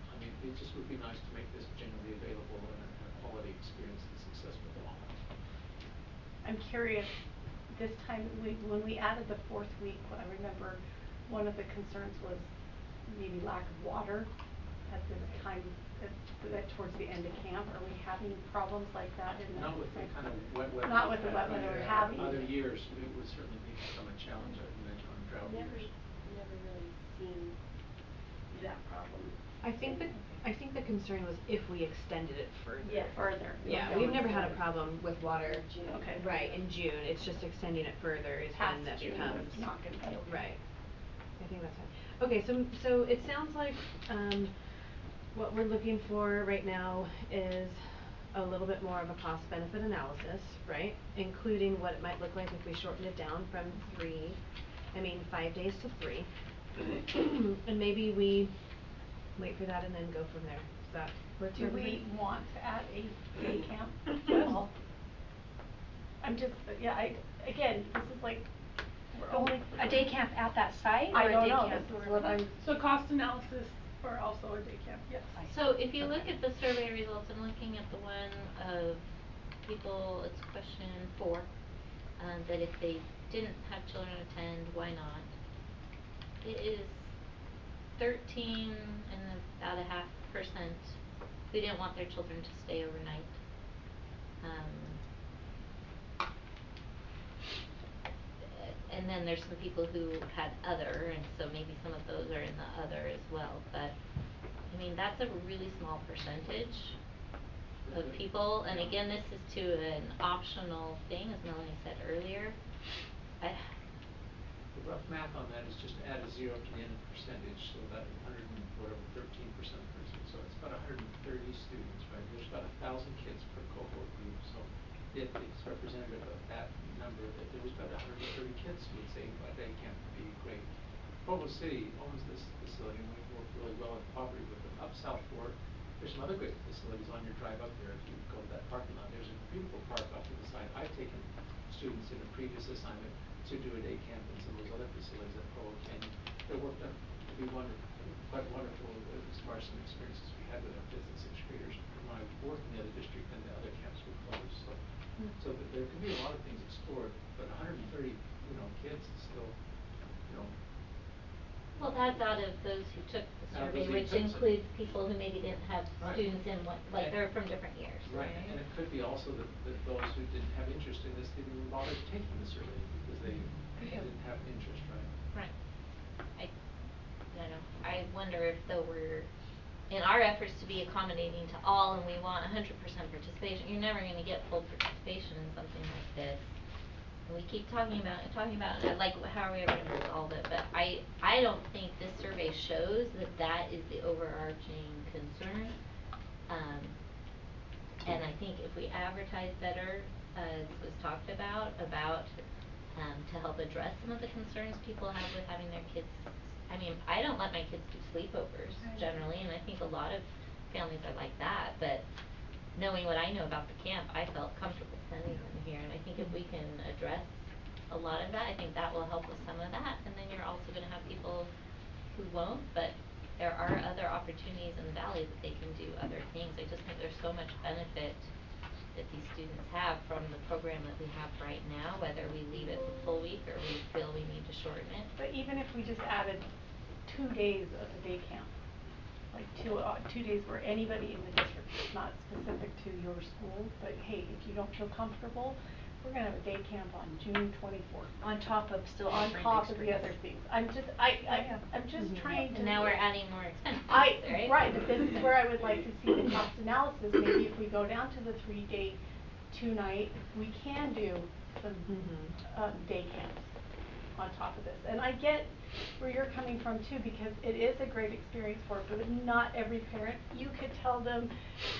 I mean, it just would be nice to make this generally available and a quality experience that's accessible to all. I'm curious, this time when we added the 4th week, I remember one of the concerns was maybe lack of water at this time, towards the end of camp. Are we having problems like that in the? Not with the kind of wet weather. Not with the wet weather we're having. Other years, it would certainly become a challenge, I would imagine, on drought years. Never really seen that problem. I think the concern was if we extended it further. Yes. Further. Yeah, we've never had a problem with water. June. Okay. Right, in June. It's just extending it further is when that becomes. It's not gonna be okay. Right. I think that's fine. Okay, so it sounds like what we're looking for right now is a little bit more of a cost benefit analysis, right? Including what it might look like if we shortened it down from 5 days to 3. And maybe we wait for that and then go from there. Does that work for everybody? Do we want to add a day camp at all? I'm just, again, this is like, we're only. A day camp at that site or I a don't day know, camp? this is what I'm. So cost analysis for also a day camp, yes. So if you look at the survey results, I'm looking at the one of people, it's question 4, that if they didn't have children attend, why not? It is 13 and about a half% who didn't want their children to stay overnight. And then there's some people who had other, and so maybe some of those are in the other as well, but I mean, that's a really small percentage of people, and again, this is to an optional thing, as Melanie said earlier. The rough math on that is just add a 0 to the end of the percentage, so that 13%, so it's about 130 students, right? There's about 1,000 kids per cohort group, so it's representative of that number, that there was about 130 kids who would say a day camp would be great. Provo City owns this facility, and we've worked really well and cooperated with them. Up South Fork, there's some other great facilities on your drive up there. If you go to that parking lot, there's a beautiful park off to the side. I've taken students in a previous assignment to do a day camp in some of those other facilities at Provo Canyon. It worked out to be quite wonderful as far as some experiences we had with our 5th and 6th graders. When I worked in the other district, then the other camps would close. So there could be a lot of things explored, but 130, kids is still, Well, that's out of those who took the Out of survey, those who which took the includes people who maybe didn't have Right. students in one, like And- they're from different years. Right, and it could be also that those who didn't have interest in this didn't even bother taking the survey because they didn't have interest, right? Right. I don't know, I wonder if though we're, in our efforts to be accommodating to all and we want 100% participation, you're never gonna get full participation in something like this. And we keep talking about, and like, how are we ever gonna resolve it, but I don't think this survey shows that is the overarching concern. And I think if we advertise better, as was talked about, to help address some of the concerns people have with having their kids, I mean, I don't let my kids do sleepovers generally, and I think a lot of families are like that, but knowing what I know about the camp, I felt comfortable sending them here, and I think if we can address a lot of that, I think that will help with some of that, and then you're also gonna have people who won't, but there are other opportunities in the valley that they can do other things. I just think there's so much benefit that these students have from the program that we have right now, whether we leave it the full week or we feel we need to shorten it. But even if we just added 2 days of a day camp, like 2 days where anybody in the district, it's not specific to your school, but hey, if you don't feel comfortable, we're gonna have a day camp on June 24th. On top of still On offering top of the experience. other things. I'm just, I'm just trying to. And now we're adding more expenses, right? Right, but this is where I would like to see the cost analysis, maybe if we go down to the 3-day, 2-night, we can do some day camps on top of this. And I get where you're coming from too, because it is a great experience for, but not every parent, you could tell them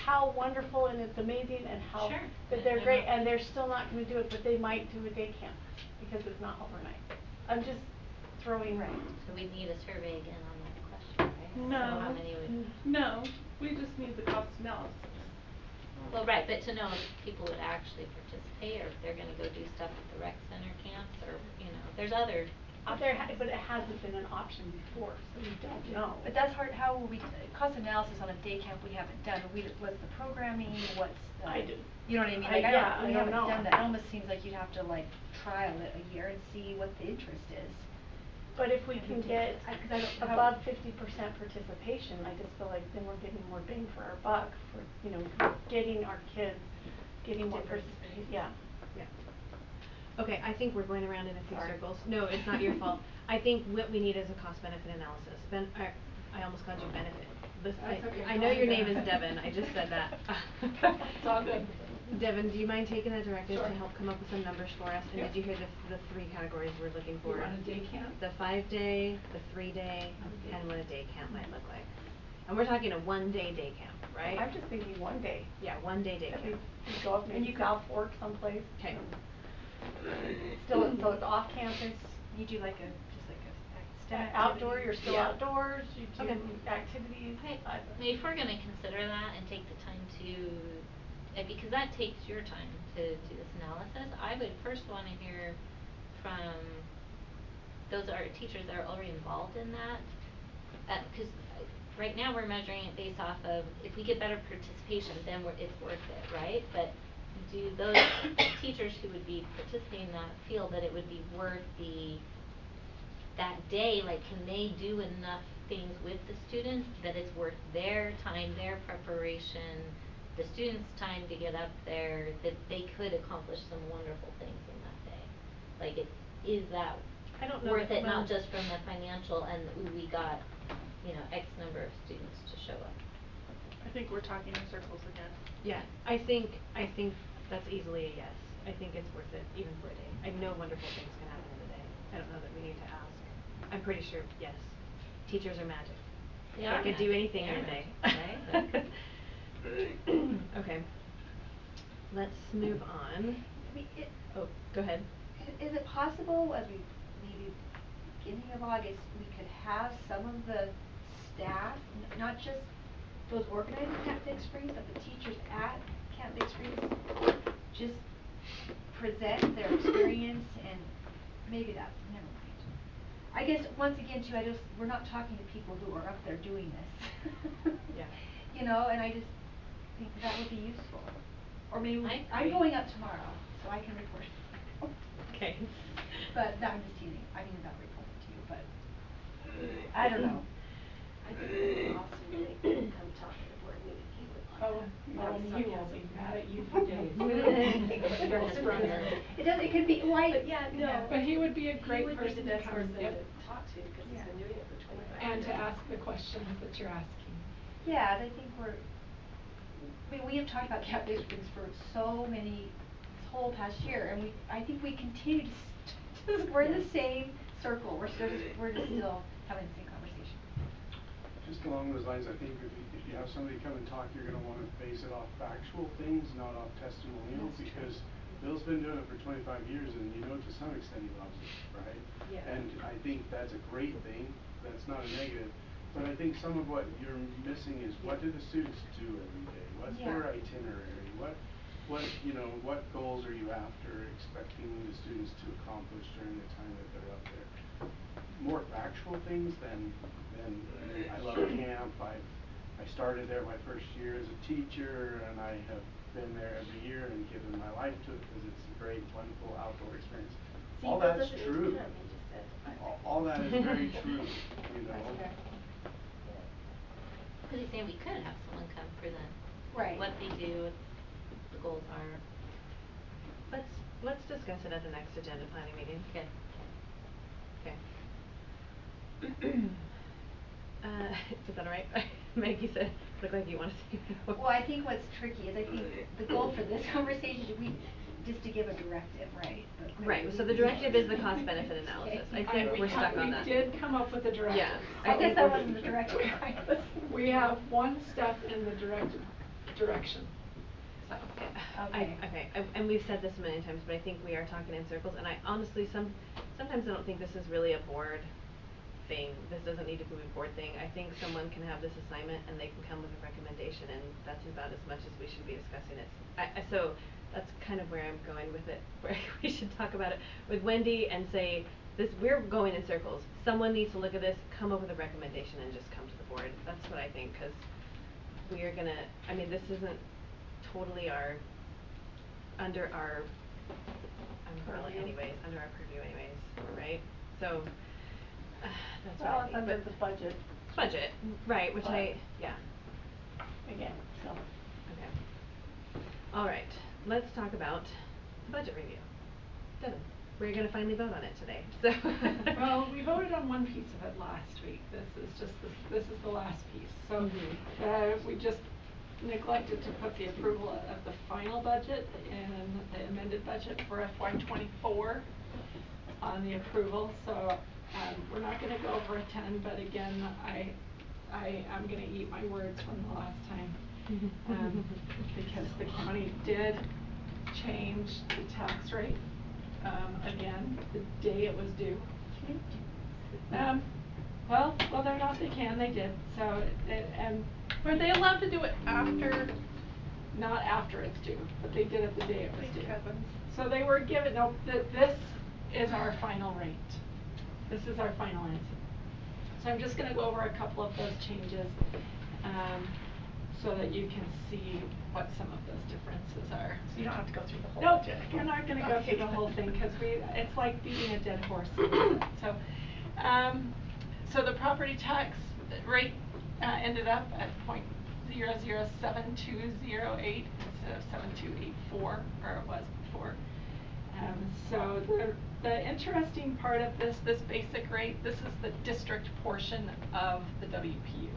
how wonderful and it's amazing and how Sure. that they're great, and they're still not gonna do it, but they might do a day camp because it's not overnight. I'm just throwing. So we need a survey again on that question, right? So No, how many would no, we just need the cost analysis. Well, right, but to know if people would actually participate, or if they're gonna go do stuff at the rec center camps, or, there's other options. But it hasn't been an option before, so we don't know. But that's hard, how will we, cost analysis on a day camp we haven't done, what's the programming, what's the. I do. You know what I mean, I like, we don't haven't know. done that, it almost seems like you'd have to like trial it a year and see what the interest is. But if we can get Cause I don't, above 50% participation, I just feel like then we're getting more bang for our buck for, getting our kids, getting more participation, yeah. Yeah. Okay, I think we're going around in a few Sorry. circles. No, it's not your fault. I think what we need is a cost benefit analysis. I almost called you benefit. That's okay. I know your name is Devin, I just said that. It's all good. Devin, do you mind taking that directive Sure. to help come up with some numbers for us? And Yeah. did you hear the 3 categories we're looking for? You want a day camp? The 5-day, the 3-day, and what a day camp might look like. And we're talking a 1-day day camp, right? I'm just thinking 1 day. Yeah, 1-day day That camp. we go up maybe South Fork someplace. Okay. Still, so it's off campus. You do like just like a STEM Outdoor, activity. you're still Yeah. outdoors, you do Okay. activities. I mean, if we're gonna consider that and take the time to, because that takes your time to do this analysis, I would first wanna hear from those are teachers that are already involved in that. Cause right now we're measuring it based off of, if we get better participation, then it's worth it, right? But do those teachers who would be participating in that feel that it would be worth that day, like, can they do enough things with the students that it's worth their time, their preparation, the students' time to get up there, that they could accomplish some wonderful things in that day? Like, is that I don't know worth that it, not well- just from the financial and, ooh, we got, you know, X number of students to show up? I think we're talking in circles again. Yeah, I think that's easily a yes. I think it's worth it even for a day. I know wonderful things can happen in a day. I don't know that we need to ask. I'm pretty sure, yes. Teachers are magic. They are could do magic. anything They in are a day. magic, right? Okay. Let's move on. Oh, go ahead. Is it possible, as we maybe beginning of August, we could have some of the staff, not just those organizing Camp Big Springs, but the teachers at Camp Big Springs, just present their experience and maybe that, never mind. I guess, once again, too, we're not talking to people who are up there doing this. Yeah. You know, and I just think that would be useful. Or maybe, I I'm agree. going up tomorrow, so I can report. Okay. But, no, I'm just teasing, I mean about reporting to you, but, I don't know. I think it would be awesome when they could come talk at a board meeting, he would love that. That was He will sarcasm. be mad at you for days. It could be light. But yeah, no. But he would be a great He would person be to the best come and person get. to talk to, cause he's Yeah. been doing it for 25 years. And to ask the questions that you're asking. Yeah, and I think I mean, we have talked about Camp Big Springs for so many, this whole past year, and I think we continue to we're in the same circle, we're just still having the same conversation. Just along those lines, I think if you have somebody come and talk, you're gonna wanna base it off factual things, not off testimonials, That's true. because Bill's been doing it for 25 years, and you know to some extent he loves it, right? Yeah. And I think that's a great thing, that's not a negative, but I think some of what you're missing is, what do the students do every day? What's their Yeah. itinerary? What goals are you after, expecting the students to accomplish during the time that they're up there? More factual things than I love camp, I started there my first year as a teacher, and I have been there every year and given my life to it because it's a great, wonderful outdoor experience. See, All Bill that's doesn't need to true. come, he just says, All that is very true, you know. That's fair. Yeah. Cause he's saying we could have someone come present. Right. What they do, what the goals are. Let's discuss it at the next agenda planning meeting. Okay. Okay. Is that all right? Maggie said, looked like you wanna say no. Well, I think what's tricky is I think the goal for this conversation should be just to give a directive, right? Right, so the directive is the cost benefit analysis. I think we're stuck on that. We did come up with a directive. Yeah. I guess that wasn't the directive I was. We have one step in the direction, so. Okay. And we've said this many times, but I think we are talking in circles, and I honestly, sometimes I don't think this is really a board thing. This doesn't need to be a board thing. I think someone can have this assignment and they can come with a recommendation, and that's about as much as we should be discussing it. So that's kind of where I'm going with it, where we should talk about it with Wendy and say, we're going in circles. Someone needs to look at this, come up with a recommendation, and just come to the board. That's what I think, cause we are gonna, I mean, this isn't totally under our umbrella anyways, under our purview anyways, right? So, that's what I think. Well, it's under the budget. Budget, right, which yeah. Again, so. Okay. All right, let's talk about the budget review. Devin, we're gonna finally vote on it today, so. Well, we voted on one piece of it last week. This is the last piece. So, we just neglected to put the approval of the final budget and the amended budget for FY24 on the approval. So, we're not gonna go over a 10, but again, I am gonna eat my words from the last time. Because the county did change the tax rate, again, the day it was due. Well, whether or not they can, they did. So, and were they allowed to do it after, not after it's due, but they did it the day it was due. So they were given, no, this is our final rate. This is our final answer. So I'm just gonna go over a couple of those changes. so that you can see what some of those differences are. So you don't have to go through the whole Nope, budget. you're not gonna go through the Okay. whole thing, cause it's like beating a dead horse a little bit. So the property tax rate ended up at 0.007208 instead of 7284, or it was before. So the interesting part of this basic rate, this is the district portion of the WPU.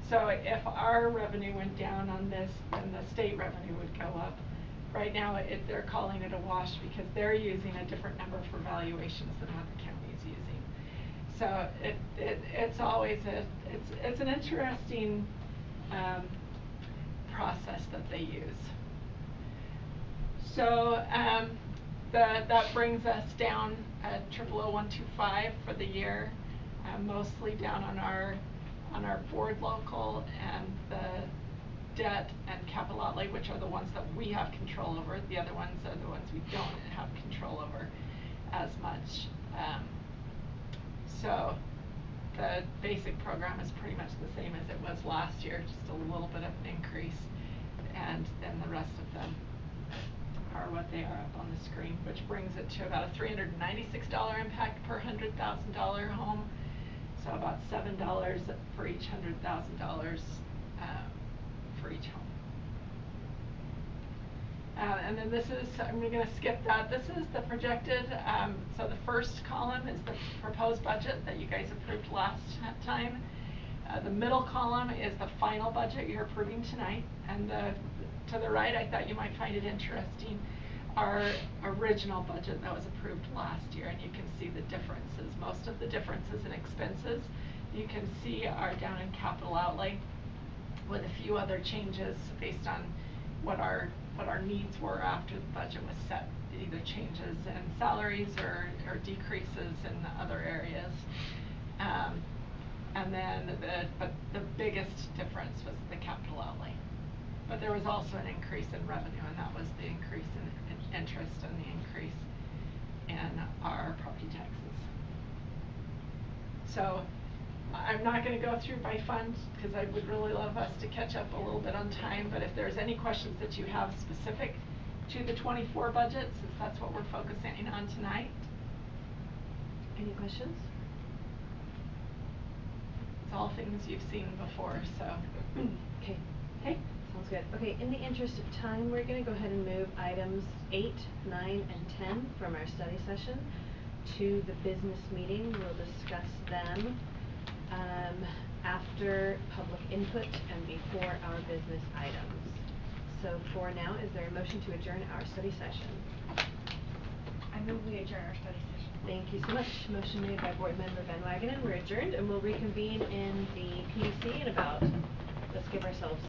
So if our revenue went down on this, then the state revenue would go up. Right now, they're calling it a wash because they're using a different number for valuations than what the county is using. So it's always it's an interesting process that they use. So that brings us down at 00125 for the year, mostly down on our board local and the debt and capital outlay, which are the ones that we have control over. The other ones are the ones we don't have control over as much. So the basic program is pretty much the same as it was last year, just a little bit of an increase, and then the rest of them are what they are up on the screen, which brings it to about a $396 impact per $100,000 home. So about $7 for each $100,000 for each home. And then this is, I'm gonna skip that. This is the projected, so the first column is the proposed budget that you guys approved last time. The middle column is the final budget you're approving tonight. And to the right, I thought you might find it interesting, our original budget that was approved last year, and you can see the differences. Most of the differences in expenses you can see are down in capital outlay, with a few other changes based on what our needs were after the budget was set, either changes in salaries or decreases in other areas. And then but the biggest difference was the capital outlay. But there was also an increase in revenue, and that was the increase in interest and the increase in our property taxes. So I'm not going to go through by fund because I would really love us to catch up a little bit on time, but if there's any questions that you have specific to the 24 budget, since that's what we're focusing on tonight. Any questions? It's all things you've seen before, so. Okay. Okay. Sounds good. Okay, in the interest of time, we're going to go ahead and move items 8, 9, and 10 from our study session to the business meeting. We'll discuss them after public input and before our business items. So for now, is there a motion to adjourn our study session? I move we adjourn our study session. Thank you so much. Motion made by Board Member Van Wagenen. We're adjourned, and we'll reconvene in the PUC in about, let's give ourselves